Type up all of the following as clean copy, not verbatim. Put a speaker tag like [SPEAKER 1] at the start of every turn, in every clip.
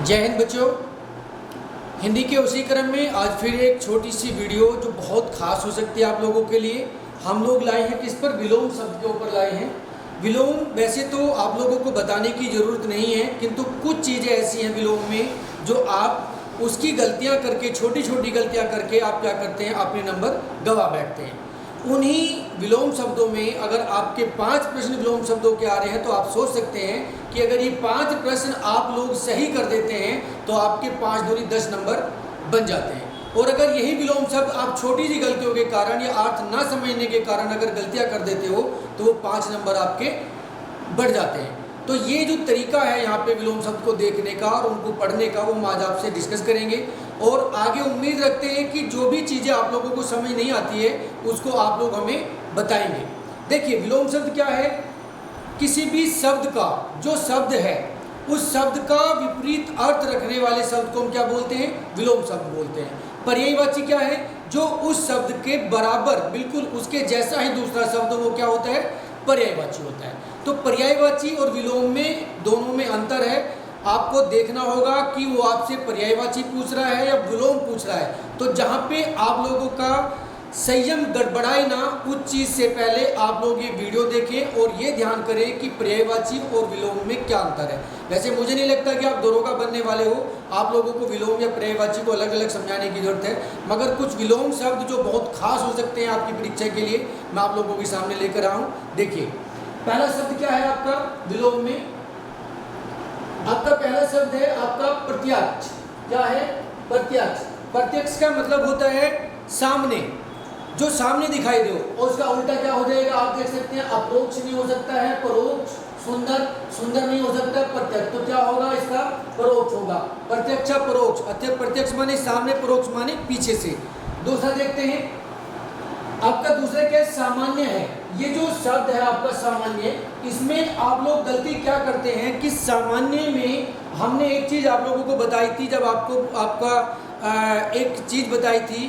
[SPEAKER 1] जय हिंद बच्चों। हिंदी के उसी क्रम में आज फिर एक छोटी सी वीडियो जो बहुत खास हो सकती है आप लोगों के लिए। हम लोग लाए हैं किस पर? विलोम शब्द के ऊपर लाए हैं। विलोम वैसे तो आप लोगों को बताने की ज़रूरत नहीं है, किंतु कुछ चीज़ें ऐसी हैं विलोम में जो आप उसकी गलतियां करके, छोटी छोटी गलतियां करके आप क्या करते हैं, अपने नंबर गंवा बैठते हैं। उन्हीं विलोम शब्दों में अगर आपके 5 प्रश्न विलोम शब्दों के आ रहे हैं तो आप सोच सकते हैं कि अगर ये 5 प्रश्न आप लोग सही कर देते हैं तो आपके 5 दूनी 10 नंबर बन जाते हैं। और अगर यही विलोम शब्द आप छोटी सी गलतियों के कारण या अर्थ ना समझने के कारण अगर गलतियां कर देते हो तो वो 5 नंबर आपके बढ़ जाते हैं। तो ये जो तरीका है यहाँ पे विलोम शब्द को देखने का और उनको पढ़ने का, वो हम आज आपसे डिस्कस करेंगे। और आगे उम्मीद रखते हैं कि जो भी चीज़ें आप लोगों को समझ नहीं आती है उसको आप लोग हमें बताएंगे। देखिए, विलोम शब्द क्या है? किसी भी शब्द का जो शब्द है उस शब्द का विपरीत अर्थ रखने वाले शब्द को हम क्या बोलते हैं? विलोम शब्द बोलते हैं। पर्यायवाची क्या है? जो उस शब्द के बराबर, बिल्कुल उसके जैसा ही दूसरा शब्द, वो क्या होता है? पर्यायवाची होता है। तो पर्यायवाची और विलोम में दोनों में अंतर है। आपको देखना होगा कि वो आपसे पर्यायवाची पूछ रहा है या विलोम पूछ रहा है। तो जहाँ पे आप लोगों का संयम गड़बड़ाए ना, उस चीज़ से पहले आप लोग ये वीडियो देखें और ये ध्यान करें कि पर्यायवाची और विलोम में क्या अंतर है। वैसे मुझे नहीं लगता कि आप दरोगा बनने वाले हो, आप लोगों को विलोम या पर्यायवाची को अलग अलग समझाने की जरूरत है। मगर कुछ विलोम शब्द जो बहुत खास हो सकते हैं आपकी परीक्षा के लिए, मैं आप लोगों के सामने लेकर आया हूँ। देखिए, पहला शब्द क्या है आपका विलोम में? आपका पहला शब्द है आपका प्रत्यक्ष। क्या है? प्रत्यक्ष। प्रत्यक्ष का मतलब होता है सामने, जो सामने दिखाई दे। और उसका उल्टा क्या हो जाएगा? आप देख सकते हैं, अप्रोक्ष नहीं हो सकता है, परोक्ष। सुंदर, सुंदर नहीं हो सकता है, प्रत्यक्ष। तो क्या होगा इसका? परोक्ष होगा। प्रत्यक्ष परोक्ष। प्रत्यक्ष माने सामने, परोक्ष माने पीछे से। दूसरा देखते हैं, आपका दूसरा क्या है? सामान्य है। ये जो शब्द है आपका सामान्य, इसमें आप लोग गलती क्या करते हैं कि सामान्य में हमने एक चीज़ आप लोगों को बताई थी, जब आपका एक चीज़ बताई थी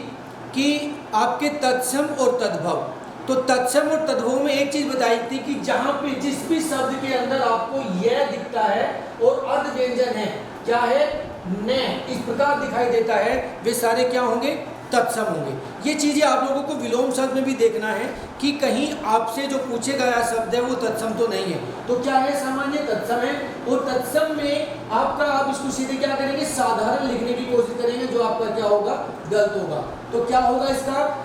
[SPEAKER 1] कि आपके तत्सम और तद्भव। तो तत्सम और तद्भव में एक चीज़ बताई थी कि जहाँ पे जिस भी शब्द के अंदर आपको यह दिखता है और अर्ध व्यंजन है, क्या है? न, इस प्रकार दिखाई देता है, वे सारे क्या होंगे? तत्सम होंगे। ये चीज़ें आप लोगों को विलोम शब्द में भी देखना है कि कहीं आपसे जो पूछे गया शब्द है वो तत्सम तो नहीं है। तो क्या है? सामान्य तत्सम है। और तत्सम में आप इसको सीधे क्या करेंगे? साधारण लिखने की कोशिश करेंगे, जो आपका क्या होगा? गलत होगा। तो क्या होगा इसका?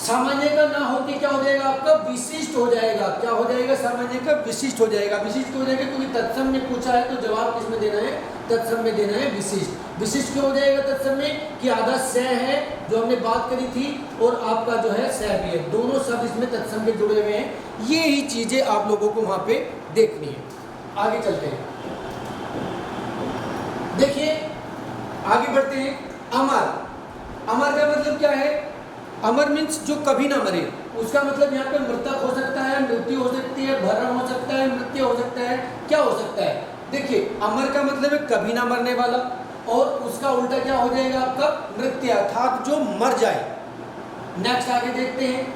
[SPEAKER 1] सामान्य का ना होके क्या हो जाएगा आपका? विशिष्ट हो जाएगा। क्या हो जाएगा? सामान्य का विशिष्ट हो जाएगा। विशिष्ट हो जाएगा क्योंकि तत्सम में पूछा है, तो जवाब किसमें देना है? तत्सम में देना है, विशिष्ट। विशिष्ट क्यों हो जाएगा तत्सम में? कि आधा स है जो हमने बात करी थी, और आपका जो है स भी है। दोनों शब्द इसमें तत्सम के जुड़े हुए हैं। ये ही चीजें आप लोगों को वहां पे देखनी है। आगे चलते हैं, देखिए आगे बढ़ते हैं। अमर। अमर का मतलब क्या है? अमर मीन्स जो कभी ना मरे। उसका मतलब यहाँ पे मृतक हो सकता है, मृत्यु हो सकती है, भरण हो सकता है, मृत्यु हो सकता है, क्या हो सकता है? देखिए, अमर का मतलब है कभी ना मरने वाला, और उसका उल्टा क्या हो जाएगा आपका? मृत्यु, अर्थात जो मर जाए। नेक्स्ट आगे देखते हैं,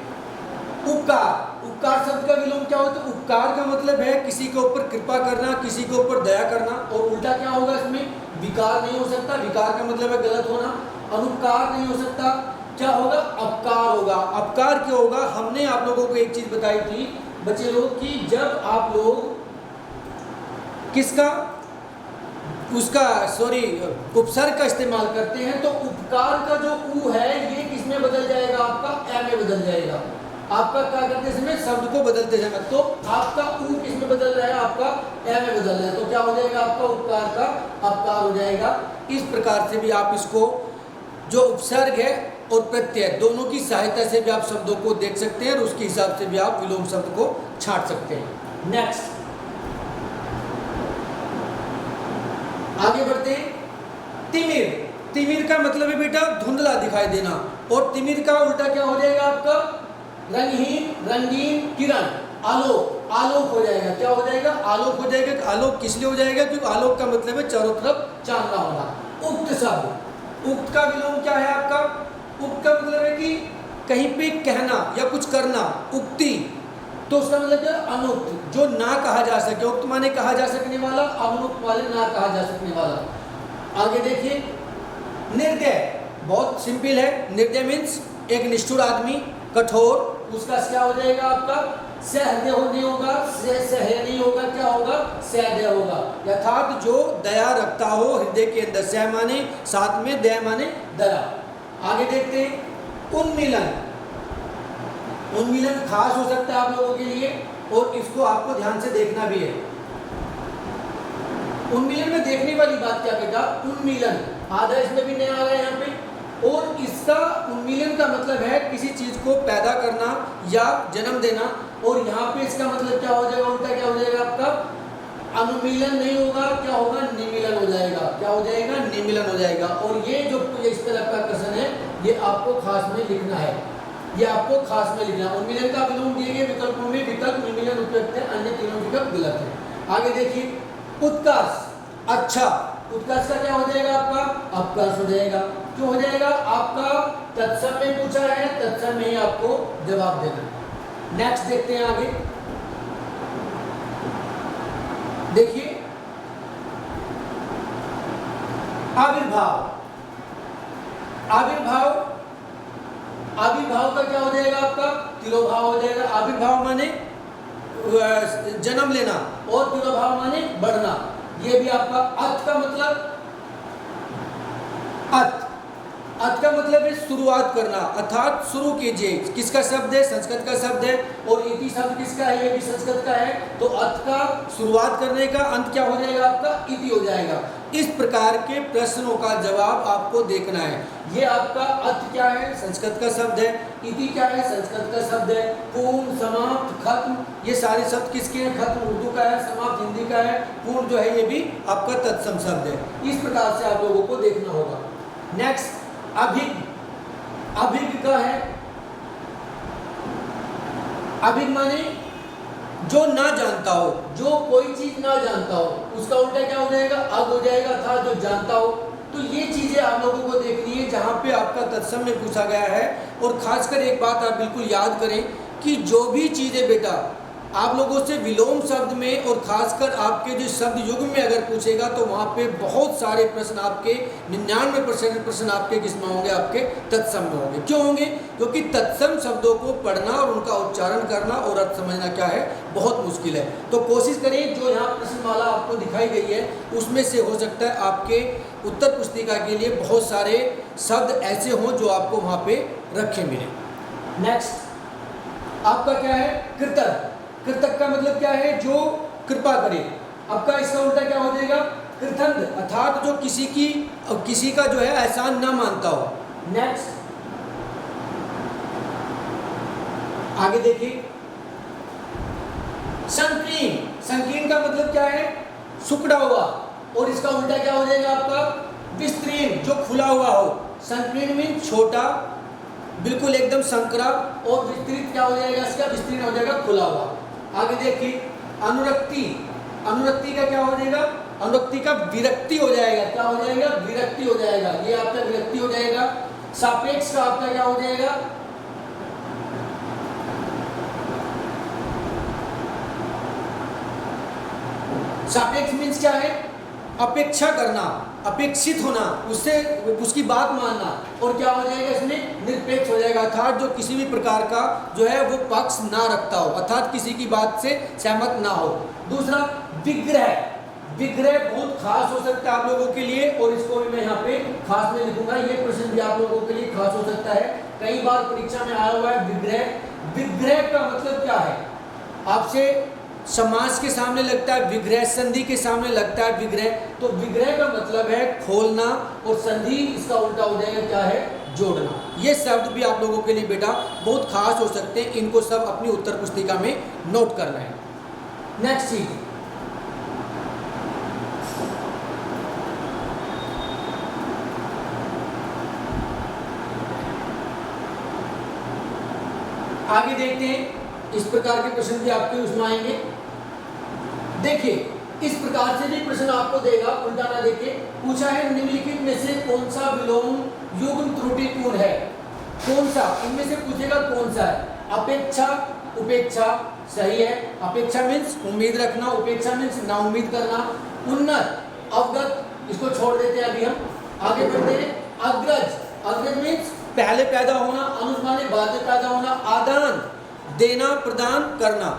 [SPEAKER 1] उपकार। उपकार शब्द का विलोम क्या होता है? उपकार का मतलब है किसी के ऊपर कृपा करना, किसी के ऊपर दया करना। और उल्टा क्या होगा इसमें? विकार नहीं हो सकता। विकार का मतलब है गलत होना। अनुपकार नहीं हो सकता। क्या होगा? अपकार होगा। अपकार क्या होगा? हमने आप लोगों को एक चीज बताई थी बच्चे लोग कि जब आप लोग किसका, उसका उपसर्ग का इस्तेमाल करते हैं तो उपकार का जो उ है ये किसमें बदल जाएगा? आपका ए में बदल जाएगा। आपका क्या करते समय शब्द को बदलते समय, तो आपका उ किसमें बदल रहा है? आपका ए में बदल रहा है। तो क्या हो जाएगा? आपका उपकार का अपकार हो जाएगा। इस प्रकार से भी आप इसको, जो उपसर्ग है और प्रत्यय, दोनों की सहायता से भी आप शब्दों को देख सकते हैं और उसके हिसाब से भी आप विलोम शब्द को छांट सकते हैं। नेक्स्ट आगे बढ़ते हैं। तिमिर। तिमिर का मतलब है बेटा धुंधला दिखाई देना, और तिमिर का उल्टा क्या हो जाएगा आपका? रंगहीन, रंगीन, किरण, आलोक। आलोक हो जाएगा। क्या हो जाएगा? आलोक हो जाएगा। आलोक किस लिए हो जाएगा? क्योंकि आलोक का मतलब है चारों तरफ चांदना होना। उक्त शब्द। उक्त का विलोम क्या है आपका? उक्त का मतलब है कि कहीं पे कहना या कुछ करना, उक्ति। तो उसका मतलब क्या? अनुक्त, जो ना कहा जा सके। उक्त माने कहा जा सकने वाला, अनुक्त वाले ना कहा जा सकने वाला। आगे देखिए निर्दय, बहुत सिंपल है। निर्दय मीन्स एक निष्ठुर आदमी, कठोर, उसका क्या हो जाएगा आपका सहृदय नहीं होगा, सह नहीं होगा, क्या होगा सहृदय होगा। अर्थात जो दया रखता हो हृदय के अंदर, सह माने साथ में, दया माने दया। आगे देखते हैं उन्मीलन। उन्मीलन खास हो सकता है आप लोगों के लिए और इसको आपको ध्यान से देखना भी है। उन्मीलन में देखने वाली बात क्या बेटा, उन्मीलन आधा इसमें भी नहीं आ रहा है यहाँ पे। और इसका उन्मीलन का मतलब है किसी चीज को पैदा करना या जन्म देना, और यहाँ पे इसका मतलब क्या हो जाएगा, उल्टा क्या हो जाएगा आपका, अनुमीलन नहीं होगा, क्या होगा निमीलन हो जाएगा। क्या हो जाएगा, निमीलन हो जाएगा। और ये जो इस तरह का क्वेश्चन है ये आपको खास में लिखना है, ये आपको खास में लिखना है। उन्मीलन का विलोम दिए गए विकल्पों में विकल्प निमीलन उपयुक्त है, अन्य तीनों विकल्प गलत है। आगे देखिए उत्कर्ष, अच्छा उत्कर्ष का क्या हो जाएगा आपका, अपकर्ष हो जाएगा। क्यों हो जाएगा, आपका तत्सम में पूछा है, तत्सम में ही आपको जवाब देना है। नेक्स्ट देखते हैं आगे, देखिए आविर्भाव। आविर्भाव, आविर्भाव का क्या हो जाएगा आपका, तिरोभाव हो जाएगा। आविर्भाव माने जन्म लेना और तिरोभाव माने बढ़ना। ये भी आपका अर्थ का मतलब, अर्थ का मतलब है शुरुआत करना, अर्थात शुरू कीजिए। किसका शब्द है, संस्कृत का शब्द है। और इति शब्द किसका है, ये भी संस्कृत का है। तो अर्थ का शुरुआत करने का अंत क्या हो जाएगा आपका, इति हो जाएगा। इस प्रकार के प्रश्नों का जवाब आपको देखना है। ये आपका अर्थ क्या है, संस्कृत का शब्द है। इति क्या है, संस्कृत का शब्द है। पूर्ण, समाप्त, खत्म, ये सारे शब्द किसके हैं, खत्म उर्दू का है, समाप्त हिंदी का है, पूर्ण जो है ये भी आपका तत्सम शब्द है। इस प्रकार से आप लोगों को देखना होगा। नेक्स्ट अभिज्ञ, अभिज्ञ का है, अभिज्ञ माने जो ना जानता हो, जो कोई चीज ना जानता हो, उसका उल्टा क्या हो जाएगा, अग हो जाएगा, अर्थात जो जानता हो। तो ये चीजें आप लोगों को देखनी है जहां पे आपका तत्सम में पूछा गया है। और खासकर एक बात आप बिल्कुल याद करें कि जो भी चीजें बेटा आप लोगों से विलोम शब्द में और खासकर आपके जो शब्द युग में अगर पूछेगा तो वहाँ पे बहुत सारे प्रश्न आपके 99% प्रश्न आपके किस में होंगे, आपके तत्सम में होंगे। क्यों होंगे, क्योंकि तत्सम शब्दों को पढ़ना और उनका उच्चारण करना और अर्थ समझना क्या है, बहुत मुश्किल है। तो कोशिश करें जो यहाँ प्रश्नमाला आपको दिखाई गई है उसमें से हो सकता है आपके उत्तर पुस्तिका के लिए बहुत सारे शब्द ऐसे हों जो आपको वहाँ पे रखे मिले। नेक्स्ट आपका क्या है, कृतज्ञ। कृतज्ञ का मतलब क्या है, जो कृपा करे। आपका इसका उल्टा क्या हो जाएगा, कृतज्ञ, अर्थात जो किसी का जो है एहसान ना मानता हो। नेक्स्ट आगे देखिए संकीर्ण। संकीर्ण का मतलब क्या है, सुकड़ा हुआ। और इसका उल्टा क्या हो जाएगा आपका, विस्तीर्ण, जो खुला हुआ हो। संकीर्ण मीन छोटा, बिल्कुल एकदम संकरा। और विस्तृत क्या हो जाएगा इसका, विस्तीर्ण हो जाएगा, खुला हुआ। आगे देखिए अनुरक्ति। अनुरक्ति का क्या हो जाएगा, अनुरक्ति का विरक्ति हो जाएगा। क्या हो जाएगा, विरक्ति हो जाएगा, ये आपका विरक्ति हो जाएगा। सापेक्ष का आपका क्या हो जाएगा, सापेक्ष मीन्स क्या है, अपेक्षा करना, अपेक्षित होना, उससे उसकी बात मानना। और क्या हो जाएगा इसमें, निरपेक्ष हो जाएगा, अर्थात जो किसी भी प्रकार का जो है वो पक्ष ना रखता हो, अर्थात किसी की बात से सहमत ना हो। दूसरा विग्रह। विग्रह बहुत खास हो सकता है आप लोगों के लिए और इसको भी मैं यहाँ पे खास में लिखूंगा। ये प्रश्न भी आप लोगों के लिए खास हो सकता है, कई बार परीक्षा में आया हुआ है विग्रह। विग्रह का मतलब क्या है, आपसे समास के सामने लगता है विग्रह, संधि के सामने लगता है विग्रह। तो विग्रह का मतलब है खोलना और संधि इसका उल्टा हो जाएगा क्या है, जोड़ना। ये शब्द भी आप लोगों के लिए बेटा बहुत खास हो सकते हैं, इनको सब अपनी उत्तर पुस्तिका में नोट करना है। नेक्स्ट चीज आगे देखते हैं, इस प्रकार के प्रश्न भी आपके उसमें आएंगे। देखिए इस प्रकार से भी प्रश्न आपको देगा, उल्टा ना देखे। पूछा है निम्नलिखित में से कौन सा विलोम युग्म त्रुटिपूर्ण है, कौन सा इनमें से पूछेगा, कौन सा है। अपेक्षा, उपेक्षा सही है। अपेक्षा मीन्स उम्मीद रखना, उपेक्षा मीन्स ना उम्मीद करना। उन्नत, अवगत, इसको छोड़ देते हैं अभी हम, आगे बढ़ते हैं। अग्रज, अग्रज मीन्स पहले पैदा होना, अनुज माने बाद में पैदा होना, आदान देना प्रदान करना।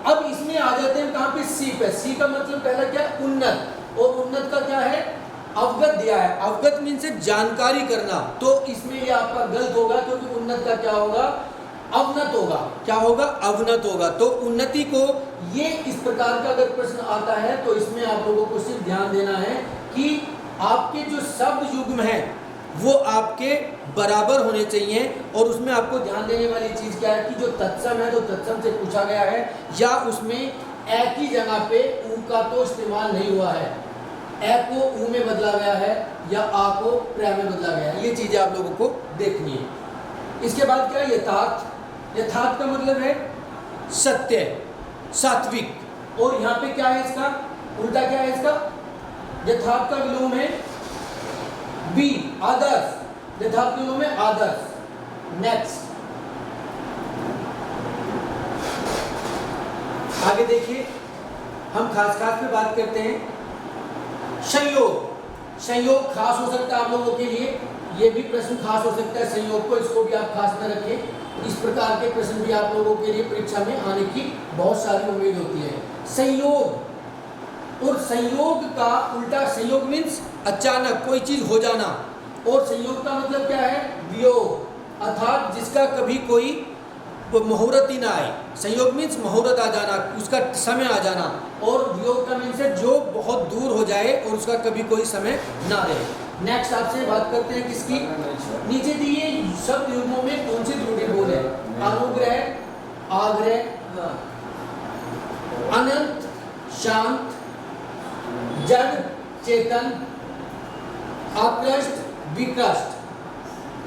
[SPEAKER 1] अब इसमें आ जाते हैं कहाँ पे, सी पे। सी का मतलब पहला क्या है, उन्नत, और उन्नत का क्या है, अवगत दिया है। अवगत मीन से जानकारी करना, तो इसमें ये आपका गलत होगा, क्योंकि उन्नत का क्या होगा, अवनत होगा। क्या होगा, अवनत होगा। तो उन्नति को, ये इस प्रकार का अगर प्रश्न आता है तो इसमें आप लोगों को सिर्फ ध्यान देना है कि आपके जो शब्द युग्म है वो आपके बराबर होने चाहिए, और उसमें आपको ध्यान देने वाली चीज क्या है कि जो तत्सम है तो तत्सम से पूछा गया है, या उसमें ए की जगह पे ऊ का तो इस्तेमाल नहीं हुआ है, ए को ऊ में बदला गया है या आ को प्र में बदला गया है। ये चीजें आप लोगों को देखनी है। इसके बाद क्या है, यथार्थ। यथार्थ का मतलब है सत्य, सात्विक, और यहाँ पे क्या है इसका उल्टा, क्या है इसका, यथार्थ का विलोम है बी, आदर्श। यथार्थ का विलोम है आदर्श। नेक्स्ट आगे देखिए, हम खास पे बात करते हैं। संयोग, संयोग खास हो सकता है आप लोगों के लिए, ये भी प्रश्न खास हो सकता है संयोग को, इसको भी आप खास में रखें। इस प्रकार के प्रश्न भी आप लोगों के लिए परीक्षा में आने की बहुत सारी उम्मीद होती है। संयोग, और संयोग का उल्टा, संयोग मीन्स अचानक कोई चीज हो जाना, और संयोग का मतलब क्या है, वियोग, अर्थात जिसका कभी कोई मुहूर्त ही ना आए। संयोग मीन्स मुहूर्त आ जाना, उसका समय आ जाना, और वियोग का मीन्स है जो बहुत दूर हो जाए और उसका कभी कोई समय ना रहे। नेक्स्ट आपसे बात करते हैं किसकी, नीचे दिए शब्द युग्मों में कौन सी त्रुटि बोल है, अनुग्रह, आग्रह, अनंत, शांत, जड़, चेतन, आकृष्ट, विकृष्ट।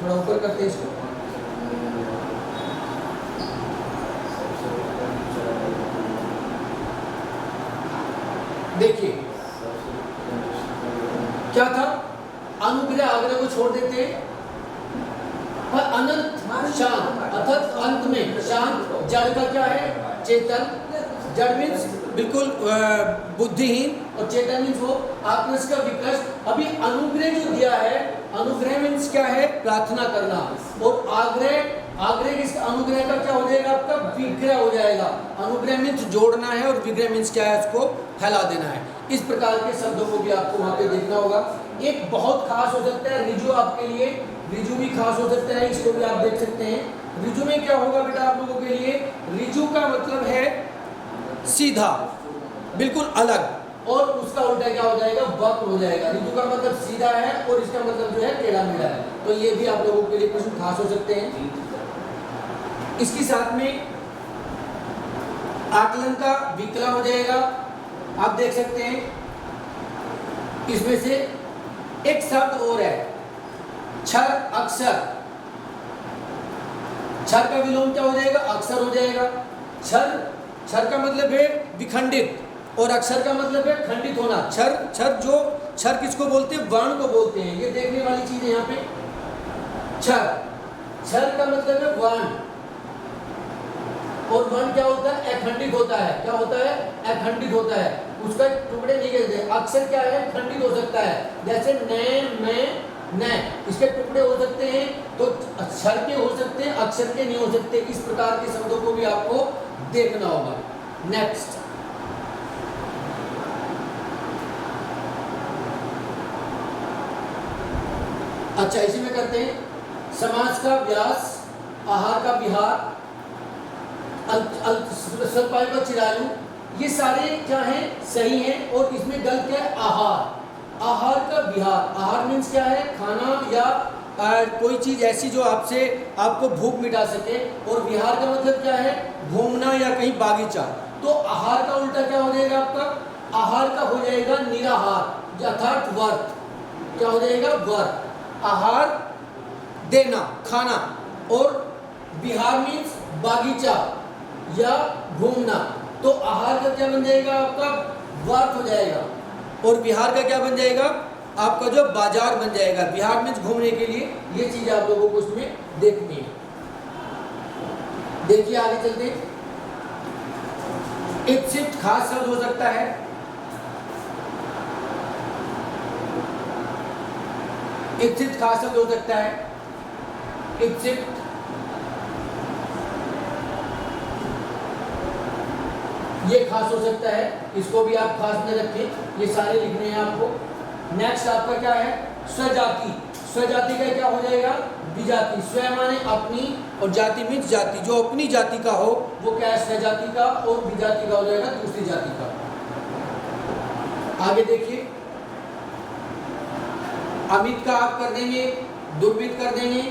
[SPEAKER 1] थोड़ा ऊपर करते हैं इसको। देखिए क्या था, अनुग्रह आग्रह को छोड़ देते हैं, पर अनंत, शांत, अर्थात अंत में शांत, जड़ का क्या है, चेतन, जड़ मीन्स बिल्कुल बुद्धिहीन, और चेतन मीन्स वो, आकृष्ट का विकृष्ट। अभी अनुग्रह जो दिया है, अनुग्रह मीन्स क्या है, प्रार्थना करना, और आग्रह, आग्रह किसका, अनुग्रह का क्या हो जाएगा आपका, विग्रह हो जाएगा। अनुग्रह मीन्स जोड़ना है, और विग्रह मीन्स क्या है, उसको फैला देना है। इस प्रकार के शब्दों को भी आपको वहां पे देखना होगा। एक बहुत खास हो सकता है रिजु, आपके लिए रिजु भी खास हो सकता है, इसको भी आप देख सकते हैं। रिजु में क्या होगा बेटा आप लोगों के लिए, रिजु का मतलब है सीधा, बिल्कुल अलग, और उसका उल्टा क्या हो जाएगा, वक्र हो जाएगा। रिजु का मतलब सीधा है, और इसका मतलब जो है टेढ़ा मेढ़ा है। तो ये भी आप लोगों के लिए प्रश्न खास हो सकते हैं। इसके साथ में आकलन का विकलन हो जाएगा, आप देख सकते हैं। इसमें से एक शब्द और है, क्षर, अक्षर। क्षर का विलोम क्या हो जाएगा, अक्षर हो जाएगा। क्षर, क्षर का मतलब है विखंडित, और अक्षर का मतलब है खंडित होना। क्षर, क्षर जो, क्षर किसको बोलते हैं, वर्ण को बोलते हैं। ये देखने वाली चीज है यहाँ पे। क्षर, क्षर का मतलब है वर्ण, और वर्ण क्या होता है, अखंडित होता है। क्या होता है, अखंडित होता है, उसका टुकड़े नहीं कहते। अक्षर क्या है, खंडित हो सकता है, जैसे न, में, न, इसके टुकड़े हो सकते हैं, तो अक्षर के हो सकते हैं, अक्षर के नहीं हो सकते। इस प्रकार के शब्दों को भी आपको देखना होगा। नेक्स्ट अच्छा, इसी में करते हैं समास का व्यास, आहार का विहार, स्वल्पायु का चिरायु, ये सारे क्या हैं, सही हैं। और इसमें गलत क्या है, आहार, आहार का विहार। आहार मीन्स क्या है, खाना या कोई चीज ऐसी जो आपसे आपको भूख मिटा सके, और विहार का मतलब क्या है, घूमना या कहीं बागीचा। तो आहार का उल्टा क्या हो जाएगा आपका, आहार का हो जाएगा निराहार, अर्थात व्रत। क्या हो जाएगा, व्रत। आहार देना, खाना, और विहार मीन्स बागीचा या घूमना। तो आहार का क्या बन जाएगा आपका, व्रत हो जाएगा, और विहार का क्या बन जाएगा आपका, जो बाजार बन जाएगा। विहार मीन्स घूमने के लिए। ये चीज आप लोगों को उसमें देखनी है। देखिए आगे चलते हैं। इप्सित खास शब्द हो सकता है, इप्सित खास शब्द हो सकता है, इप्सित, ये खास हो सकता है, इसको भी आप खास में रखें, ये सारे लिखने हैं आपको। नेक्स्ट आपका क्या है, स्वजाति। स्वजाति का क्या हो जाएगा, विजाति। स्व माने अपनी और जाति मीन्स जाति, जो अपनी जाति का हो वो क्या है, स्वजाति का, और विजाति का हो जाएगा दूसरी जाति का। आगे देखिए, अमित का आप कर देंगे दुर्मित कर देंगे।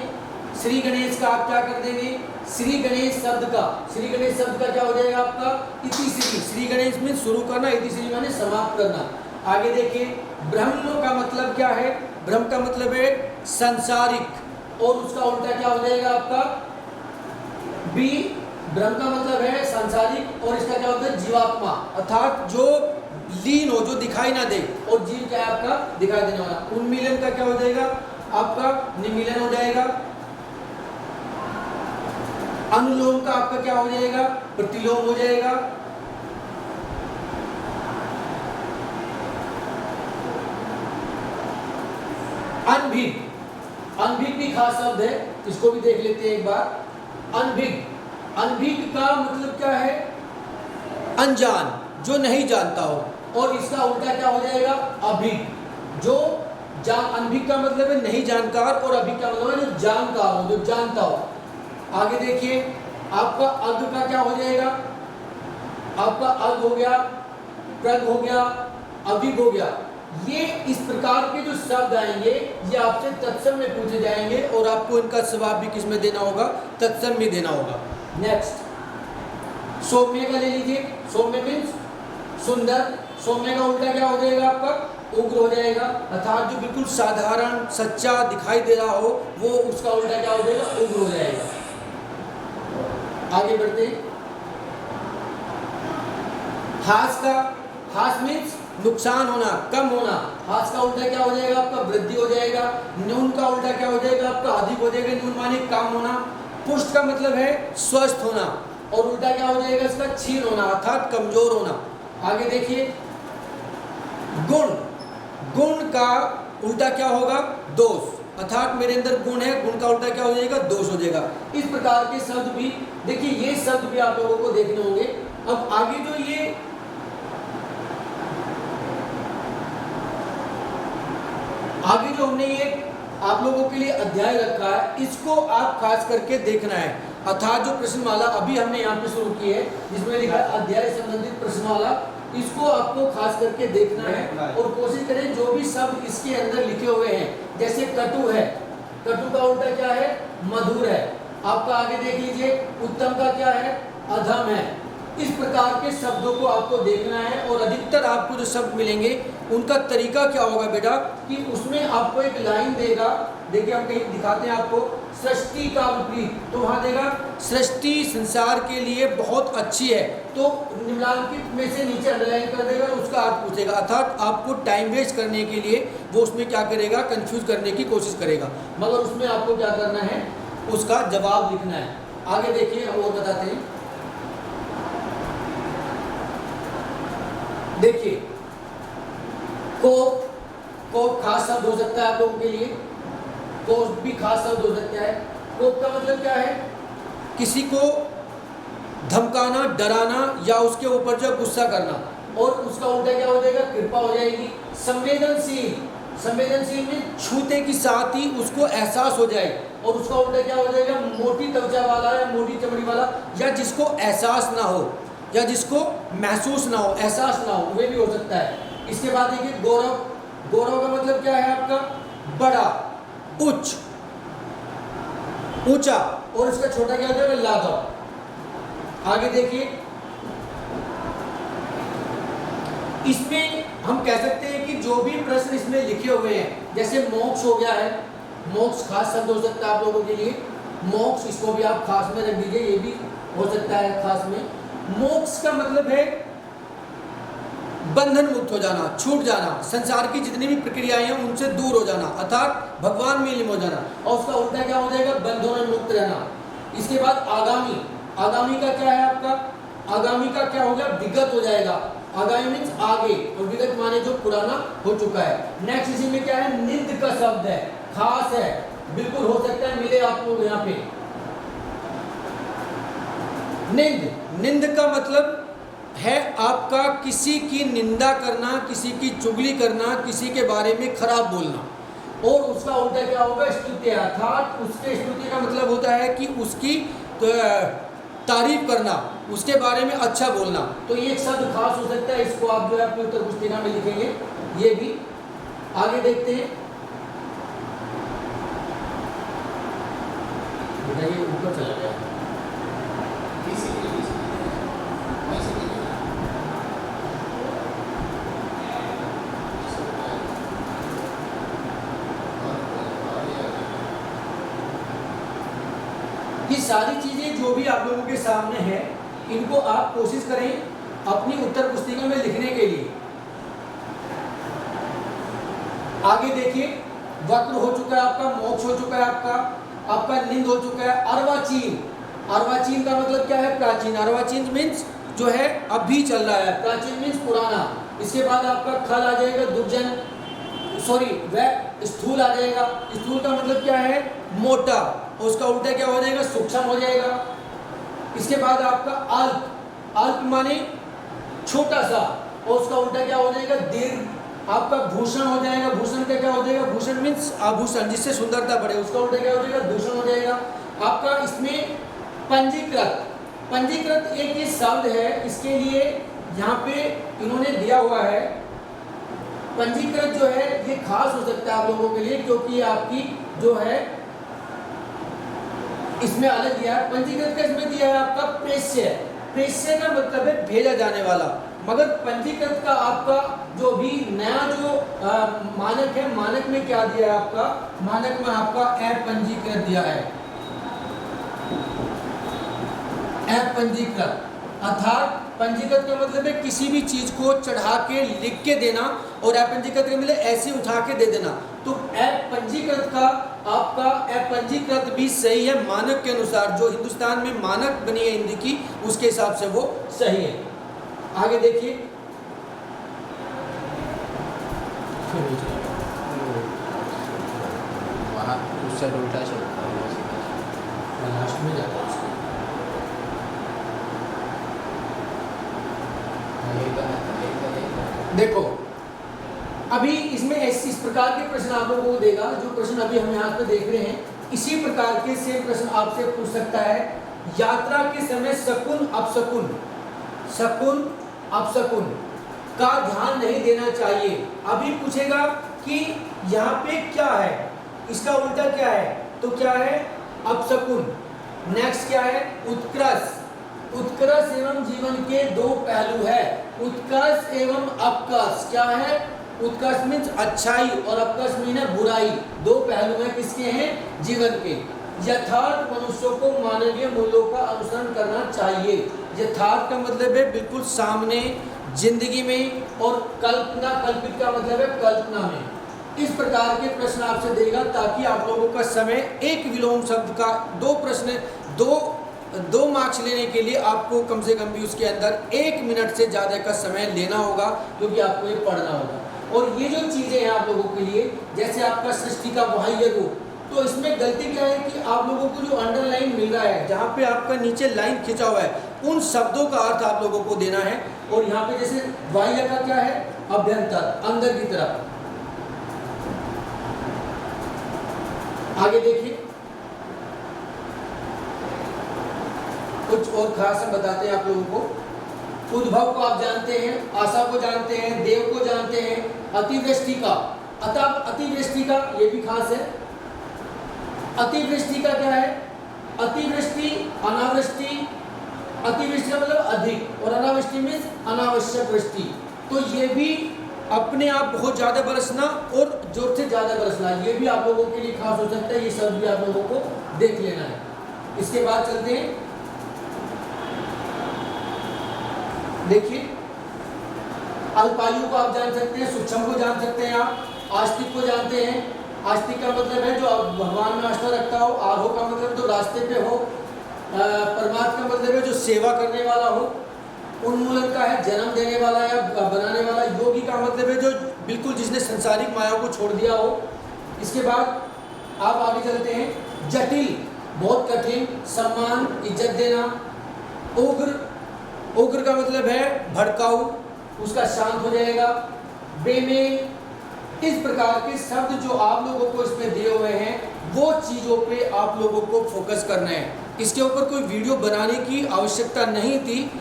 [SPEAKER 1] श्री गणेश का आप क्या कर देंगे, श्री गणेश शब्द का, श्री गणेश शब्द का क्या हो जाएगा आपका, इतिश्री। श्री गणेश में शुरू करना, इतिश्री माने समाप्त करना। आगे देखिए, ब्रह्म का मतलब क्या है, ब्रह्म का मतलब है संसारिक, और उसका उल्टा क्या हो जाएगा आपका, बी। ब्रह्म का मतलब है सांसारिक, और इसका क्या होता है, जीवात्मा, अर्थात जो लीन हो, जो दिखाई ना दे, और जीव क्या है आपका, दिखाई देने वाला। उन्मीलन का क्या हो जाएगा आपका, निमीलन हो जाएगा। अनुलोम का आपका क्या हो जाएगा, प्रतिलोम हो जाएगा। अनभिग, अनभिग भी खास शब्द है, इसको भी देख लेते हैं एक बार। अनभिग, अनभिग का मतलब क्या है, अनजान, जो नहीं जानता हो, और इसका उल्टा क्या हो जाएगा, अभिग, जो अनभिग का मतलब है नहीं जानकार, और अभिग का मतलब है जो जानकार हो, जो जानता हो। आगे देखिए, आपका अग का क्या हो जाएगा, आपका अग हो गया, प्रग हो गया, अभिग हो गया। ये इस प्रकार के जो शब्द आएंगे ये आपसे तत्सम में पूछे जाएंगे, और आपको इनका जवाब भी किसमें देना होगा, तत्सम में देना होगा। नेक्स्ट, सौम्य का ले लीजिए। सौम्य मीन्स सुंदर। सौम्य का उल्टा क्या हो जाएगा आपका, उग्र हो जाएगा, अर्थात जो बिल्कुल साधारण सच्चा दिखाई दे रहा हो वो उसका उल्टा क्या हो जाएगा, उग्र हो जाएगा। आगे बढ़ते हैं, हास का, हास मीन्स नुकसान होना, कम होना। हास का उल्टा क्या हो जाएगा आपका, वृद्धि हो जाएगा। न्यून का उल्टा क्या हो जाएगा आपका, अधिक हो जाएगा। न्यून माने कम होना। पुष्ट का मतलब है स्वस्थ होना, और उल्टा क्या हो जाएगा इसका, क्षीण होना, अर्थात कमजोर होना। आगे देखिए, गुण, गुण का उल्टा क्या होगा, दोष, अर्थात मेरे अंदर गुण है, गुण का उल्टा क्या हो जाएगा, दोष हो जाएगा। इस प्रकार के शब्द भी देखिए, ये शब्द भी आप लोगों को देखने होंगे। अब आगे जो ये आगे जो हमने ये आप लोगों के लिए अध्याय रखा है, इसको आप खास करके देखना है। अर्थात जो प्रश्नमाला अभी हमने यहाँ पे शुरू की है, जिसमें लिखा है अध्याय संबंधित प्रश्नमाला, इसको आपको खास करके देखना है, और कोशिश करें जो भी शब्द इसके अंदर लिखे हुए हैं, जैसे कटु है, कटु का उल्टा क्या है, मधुर है। आपका आगे देख लीजिए, उत्तम का क्या है, अधम है। इस प्रकार के शब्दों को आपको देखना है, और अधिकतर आपको जो शब्द मिलेंगे उनका तरीका क्या होगा बेटा, कि उसमें आपको एक लाइन देगा। देखिए हम कहीं दिखाते हैं आपको, सृष्टि का विपरीत, तो वहाँ देगा सृष्टि संसार के लिए बहुत अच्छी है, तो निम्नलिखित में से नीचे अंडरलाइन कर देगा, उसका अर्थ पूछेगा। अर्थात आपको टाइम वेस्ट करने के लिए वो उसमें क्या करेगा, कंफ्यूज करने की कोशिश करेगा, मगर उसमें आपको क्या करना है, उसका जवाब लिखना है। आगे देखिए हम और बताते हैं। देखिए, कोप, कोप खास शब्द हो सकता है आप लोगों के लिए, कोप भी खास शब्द हो सकता है। कोप का मतलब क्या है, किसी को धमकाना, डराना, या उसके ऊपर जो गुस्सा करना, और उसका उल्टा क्या हो जाएगा, कृपा हो जाएगी। संवेदनशील, संवेदनशील में छूते के साथ ही उसको एहसास हो जाए, और उसका उल्टा क्या हो जाएगा, मोटी त्वचा वाला या मोटी चमड़ी वाला, या जिसको एहसास ना हो, या जिसको महसूस ना हो, एहसास ना हो, वे भी हो सकता है। इसके बाद देखिए गौरव, गौरव का मतलब क्या है आपका, बड़ा, उच्च, ऊंचा, और इसका छोटा क्या हो जाएगा, लाघव। आगे देखिए, इसमें हम कह सकते हैं कि जो भी प्रश्न इसमें लिखे हुए हैं, जैसे मोक्ष हो गया है, मोक्ष खास शब्द हो सकता है आप लोगों के लिए, मोक्ष, इसको भी आप खास में रख दीजिए, ये भी हो सकता है खास में। मोक्ष का मतलब है बंधन मुक्त हो जाना, छूट जाना, संसार की जितनी भी प्रक्रियाएं हैं उनसे दूर हो जाना, अर्थात भगवान में लीन हो जाना, और उसका उल्टा क्या हो जाएगा, बंधनों में मुक्त रहना। इसके बाद आगामी, आगामी का क्या है आपका, आगामी का क्या हो गया, विगत हो जाएगा। आगामी मीन्स आगे, और विगत माने जो पुराना हो चुका है। नेक्स्ट इसी में क्या है, निंद का शब्द है, खास है, बिल्कुल हो सकता है मिले आप लोग यहाँ पे। निंद, निंद का मतलब है आपका किसी की निंदा करना, किसी की चुगली करना, किसी के बारे में खराब बोलना। और उसका उल्टा क्या होगा? स्तुति, अर्थात उसके स्तुति का मतलब होता है कि उसकी तारीफ करना, उसके बारे में अच्छा बोलना। तो ये एक शब्द खास हो सकता है, इसको आप जो है अपनी उत्तर पुस्तिका में लिखेंगे। ये भी आगे देखते हैं। ये ऊपर चला गया। ये सारी चीजें जो भी आप लोगों के सामने है, इनको आप कोशिश करें अपनी उत्तर पुस्तिका में लिखने के लिए। आगे देखिए, वक्र हो चुका है आपका, मोक्ष हो चुका है आपका निंद हो चुका है। अर्वाचीन, अर्वाचीन का मतलब क्या है? प्राचीन। अर्वाचीन मीन्स जो है अभी चल रहा है, प्राचीन मीन्स पुराना। इसके बाद आपका खल आ जाएगा, दुर्जन, सॉरी वह स्थूल आ जाएगा। स्थूल का मतलब क्या है? मोटा। उसका उल्टा क्या हो जाएगा? सूक्ष्म हो जाएगा। इसके बाद आपका अल्प, अल्प माने छोटा सा, और उसका उल्टा क्या हो जाएगा? दीर्घ। आपका भूषण हो जाएगा, भूषण का क्या हो जाएगा? भूषण मीन्स आभूषण, जिससे सुंदरता बढ़े, उसका उल्टा क्या हो जाएगा? दूषण हो जाएगा। आपका इसमें पंजीकृत, पंजीकृत एक ही शब्द है, इसके लिए यहाँ पे इन्होंने दिया हुआ है। पंजीकृत जो है ये खास हो सकता है आप लोगों के लिए, क्योंकि आपकी जो है इसमें अलग दिया है। पंजीकृत का इसमें दिया है आपका प्रेष्य, प्रेष्य का मतलब है भेजा जाने वाला। मगर पंजीकृत का आपका जो भी नया जो मानक है, मानक में क्या दिया है आपका? मानक में आपका अपंजीकृत दिया है, अपंजीकृत। अर्थात पंजीकृत का मतलब है किसी भी चीज को चढ़ा के लिख के देना, और अपंजीकृत का मतलब ऐसे उठा के दे देना। तो अपंजीकृत का आपका अपंजीकृत भी सही है मानक के अनुसार, जो हिंदुस्तान में मानक बनी है हिंदी की, उसके हिसाब से वो सही है। आगे देखिए,
[SPEAKER 2] वहाँ उससे उल्टा चलता है,
[SPEAKER 1] लास्ट में जाता है। देखो अभी इसमें इस प्रकार के प्रश्न आप लोगों को देगा, जो प्रश्न अभी हम यहाँ पे देख रहे हैं, इसी प्रकार के सेम प्रश्न आपसे पूछ सकता है। यात्रा के समय शकुन अपशकुन, शकुन अपशकुन का ध्यान नहीं देना चाहिए। अभी पूछेगा कि यहाँ पे क्या है, इसका उल्टा क्या है? तो क्या है? अपशकुन। नेक्स्ट क्या है? उत्कर्ष। उत्कर्ष एवं जीवन के दो पहलू है। उत्कर्ष एवं अपकर्ष क्या है? उत्कर्ष मीन्स अच्छाई और अपकर्ष मीन है बुराई। दो पहलू हैं किसके हैं? जीवन के। यथार्थ मनुष्यों को मानवीय मूल्यों का अनुसरण करना चाहिए। यथार्थ का मतलब है बिल्कुल सामने जिंदगी में, और कल्पना, कल्पित का मतलब है कल्पना में। इस प्रकार के प्रश्न आपसे देगा, ताकि आप लोगों का समय एक विलोम शब्द का दो प्रश्न, दो मार्क्स लेने के लिए आपको कम से कम भी उसके अंदर 1 मिनट से ज़्यादा का समय लेना होगा, क्योंकि आपको ये पढ़ना होगा। और ये जो चीज़ें हैं आप लोगों के लिए, जैसे आपका सृष्टि का बाह्य रूप, तो इसमें गलती क्या है कि आप लोगों को जो अंडरलाइन मिल रहा है, जहाँ पे आपका नीचे लाइन खिंचा हुआ है, उन शब्दों का अर्थ आप लोगों को देना है। और यहाँ पे जैसे बाह्य का क्या है? अभ्यंतर, अंदर की तरफ। आगे देखिए, कुछ और खास हम बताते हैं आप लोगों को। उद्भव को आप जानते हैं, आशा को जानते हैं, देव को जानते हैं, अतिवृष्टि का, अतः अतिवृष्टि का ये भी खास है। अतिवृष्टि का क्या है? अतिवृष्टि, अनावृष्टि। अतिवृष्टि का मतलब अधिक, और अनावृष्टि मीन्स अनावश्यक वृष्टि। तो ये भी अपने आप बहुत ज़्यादा बरसना और जोर से ज़्यादा बरसना, ये भी आप लोगों के लिए खास हो सकता है। ये शब्द भी आप लोगों को देख लेना है। इसके बाद चलते हैं, देखिए अल्पायु को आप जान सकते हैं, सूक्ष्म को जान सकते हैं, आप आस्तिक को जानते हैं। आस्तिक का मतलब है जो भगवान में आस्था रखता हो। आरोह का मतलब जो रास्ते पे हो। परमात्मा का मतलब है जो सेवा करने वाला हो। उन्मूलन का है जन्म देने वाला या बनाने वाला। योगी का मतलब है जो बिल्कुल जिसने संसारिक माया को छोड़ दिया हो। इसके बाद आप आगे चलते हैं। जटिल, बहुत कठिन, सम्मान, इज्जत देना। उग्र, उग्र का मतलब है भड़काऊ, उसका शांत हो जाएगा। बेमेल, इस प्रकार के शब्द जो आप लोगों को इसमें दिए हुए हैं वो चीज़ों पे आप लोगों को फोकस करना है। इसके ऊपर कोई वीडियो बनाने की आवश्यकता नहीं थी,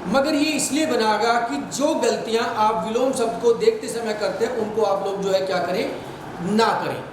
[SPEAKER 1] मगर ये इसलिए बनागा कि जो गलतियां आप विलोम शब्द को देखते समय करते हैं उनको आप लोग जो है क्या करें, ना करें।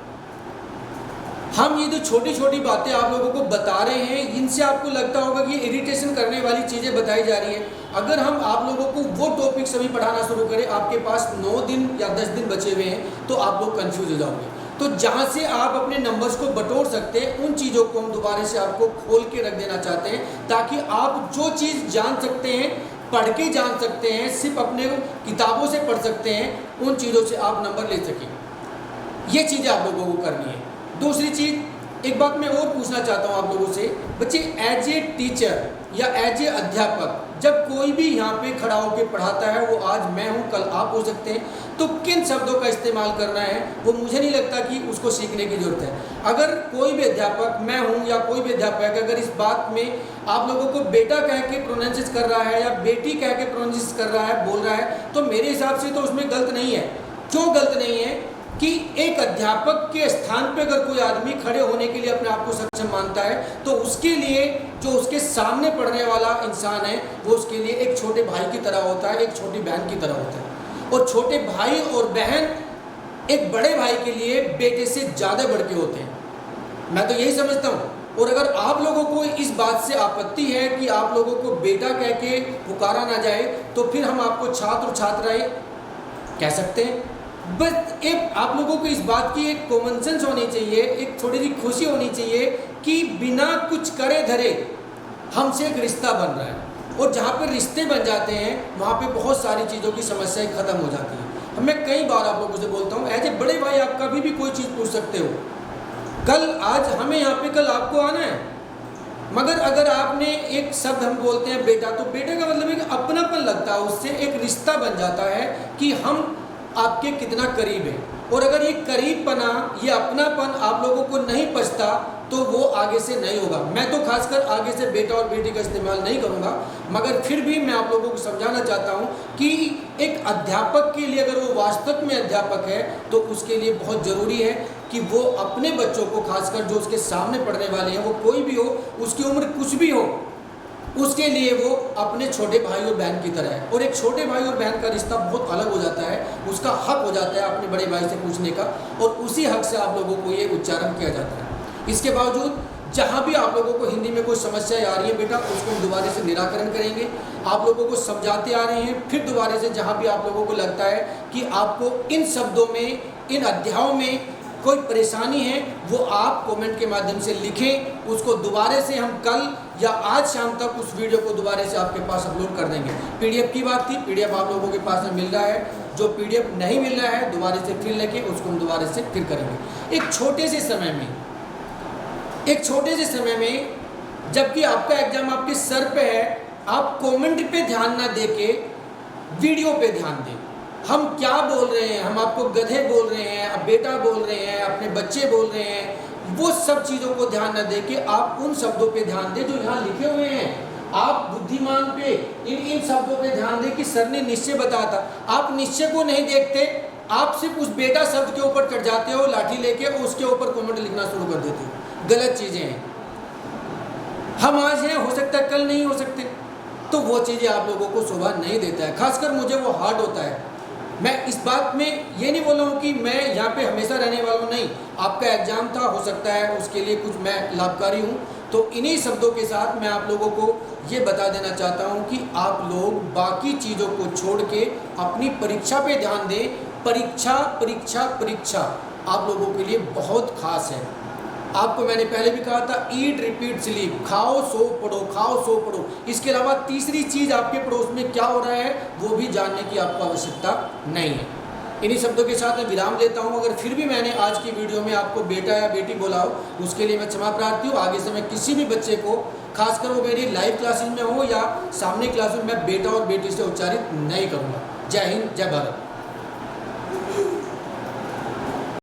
[SPEAKER 1] हम ये जो छोटी छोटी बातें आप लोगों को बता रहे हैं, इनसे आपको लगता होगा कि इरिटेशन करने वाली चीज़ें बताई जा रही है। अगर हम आप लोगों को वो टॉपिक सभी पढ़ाना शुरू करें, आपके पास 9 दिन या 10 दिन बचे हुए हैं, तो आप लोग कंफ्यूज हो जाओगे। तो जहाँ से आप अपने नंबर्स को बटोर सकते हैं, उन चीज़ों को हम दोबारा से आपको खोल के रख देना चाहते हैं, ताकि आप जो चीज़ जान सकते हैं, पढ़ के जान सकते हैं, सिर्फ अपने किताबों से पढ़ सकते हैं, उन चीज़ों से आप नंबर ले सकें। ये चीज़ें आप लोगों को करनी है। दूसरी चीज़, एक बात मैं और पूछना चाहता हूँ आप लोगों से, बच्चे एज ए टीचर या एज ए अध्यापक जब कोई भी यहाँ पे खड़ा होकर पढ़ाता है, वो आज मैं हूँ कल आप हो सकते हैं, तो किन शब्दों का इस्तेमाल करना है वो मुझे नहीं लगता कि उसको सीखने की ज़रूरत है। अगर कोई भी अध्यापक, मैं हूँ या कोई भी अध्यापक, अगर इस बात में आप लोगों को बेटा कह के प्रोनाउंस कर रहा है या बेटी कह के प्रोनाउंस कर रहा है, बोल रहा है, तो मेरे हिसाब से तो उसमें गलत नहीं है। क्यों गलत नहीं है कि एक अध्यापक के स्थान पे अगर कोई आदमी खड़े होने के लिए अपने आप को सक्षम मानता है, तो उसके लिए जो उसके सामने पढ़ने वाला इंसान है वो उसके लिए एक छोटे भाई की तरह होता है, एक छोटी बहन की तरह होता है। और छोटे भाई और बहन एक बड़े भाई के लिए बेटे से ज़्यादा बढ़ के होते हैं। मैं तो यही समझता हूँ। और अगर आप लोगों को इस बात से आपत्ति है कि आप लोगों को बेटा कह के पुकारा ना जाए, तो फिर हम आपको छात्र छात्राएं कह सकते हैं। बस एक आप लोगों को इस बात की एक कॉमन सेंस होनी चाहिए, एक थोड़ी सी खुशी होनी चाहिए कि बिना कुछ करे धरे हमसे एक रिश्ता बन रहा है। और जहाँ पर रिश्ते बन जाते हैं वहाँ पे बहुत सारी चीज़ों की समस्याएं खत्म हो जाती हैं। मैं कई बार आप लोगों से बोलता हूँ, एज ए बड़े भाई आप कभी भी कोई चीज़ पूछ सकते हो। कल आज हमें यहाँ पे, कल आपको आना है, मगर अगर आपने एक शब्द हम बोलते हैं बेटा, तो बेटे का मतलब है कि अपनापन लगता है, उससे एक रिश्ता बन जाता है कि हम आपके कितना करीब है। और अगर ये करीबपना, ये अपनापन आप लोगों को नहीं पचता, तो वो आगे से नहीं होगा। मैं तो खासकर आगे से बेटा और बेटी का इस्तेमाल नहीं करूँगा, मगर फिर भी मैं आप लोगों को समझाना चाहता हूँ कि एक अध्यापक के लिए, अगर वो वास्तव में अध्यापक है, तो उसके लिए बहुत ज़रूरी है कि वो अपने बच्चों को, खासकर जो उसके सामने पढ़ने वाले हैं, वो कोई भी हो, उसकी उम्र कुछ भी हो, उसके लिए वो अपने छोटे भाई और बहन की तरह है। और एक छोटे भाई और बहन का रिश्ता बहुत अलग हो जाता है, उसका हक हो जाता है अपने बड़े भाई से पूछने का, और उसी हक से आप लोगों को ये उच्चारण किया जाता है। इसके बावजूद जहाँ भी आप लोगों को हिंदी में कोई समस्या आ रही है बेटा, उसको हम दोबारा से निराकरण करेंगे। आप लोगों को समझाते आ रहे हैं, फिर दोबारा से जहाँ भी आप लोगों को लगता है कि आपको इन शब्दों में, इन अध्यायों में कोई परेशानी है, वो आप कमेंट के माध्यम से लिखें। उसको दोबारा से हम कल या आज शाम तक उस वीडियो को दोबारा से आपके पास अपलोड कर देंगे। पीडीएफ की बात थी, पीडीएफ आप लोगों के पास में मिल रहा है। जो पीडीएफ नहीं मिल रहा है, दोबारा से फिर लेके उसको हम दोबारा से फिर करेंगे। एक छोटे से समय में जबकि आपका एग्जाम आपके सर पे है, आप कमेंट पे ध्यान ना देके वीडियो पे ध्यान दें। हम क्या बोल रहे हैं, हम आपको गधे बोल रहे हैं, अब बेटा बोल रहे हैं, अपने बच्चे बोल रहे हैं, वो सब चीज़ों को ध्यान न देके आप उन शब्दों पे ध्यान दें जो यहाँ लिखे हुए हैं। आप बुद्धिमान पे, इन शब्दों पे ध्यान दें कि सर ने निश्चय बताया था। आप निश्चय को नहीं देखते, आप सिर्फ उस बेटा शब्द के ऊपर चढ़ जाते हो लाठी लेके, और उसके ऊपर कमेंट लिखना शुरू कर देते हो। गलत चीज़ें हैं। हम आज हैं, हो सकता है कल नहीं हो सकते, तो वो चीज़ें आप लोगों को शोभा नहीं देता है। खासकर मुझे वो हार्ड होता है। मैं इस बात में ये नहीं बोल रहा हूँ कि मैं यहाँ पे हमेशा रहने वाला हूँ, नहीं। आपका एग्जाम था, हो सकता है उसके लिए कुछ मैं लाभकारी हूँ। तो इन्हीं शब्दों के साथ मैं आप लोगों को ये बता देना चाहता हूँ कि आप लोग बाकी चीज़ों को छोड़ के अपनी परीक्षा पे ध्यान दें। परीक्षा परीक्षा परीक्षा आप लोगों के लिए बहुत खास है। आपको मैंने पहले भी कहा था, ईट रिपीट स्लीप, खाओ सो पढ़ो, खाओ सो पढ़ो। इसके अलावा तीसरी चीज़ आपके पड़ोस में क्या हो रहा है वो भी जानने की आपको आवश्यकता नहीं है। इन्हीं शब्दों के साथ मैं विराम लेता हूं। अगर फिर भी मैंने आज की वीडियो में आपको बेटा या बेटी बोला हो, उसके लिए मैं क्षमा प्रार्थी हूँ। आगे से मैं किसी भी बच्चे को, खासकर वो मेरी लाइव क्लासेस में हो या सामने क्लास में, मैं बेटा और बेटी से उच्चारित नहीं करूँगा। जय हिंद, जय भारत।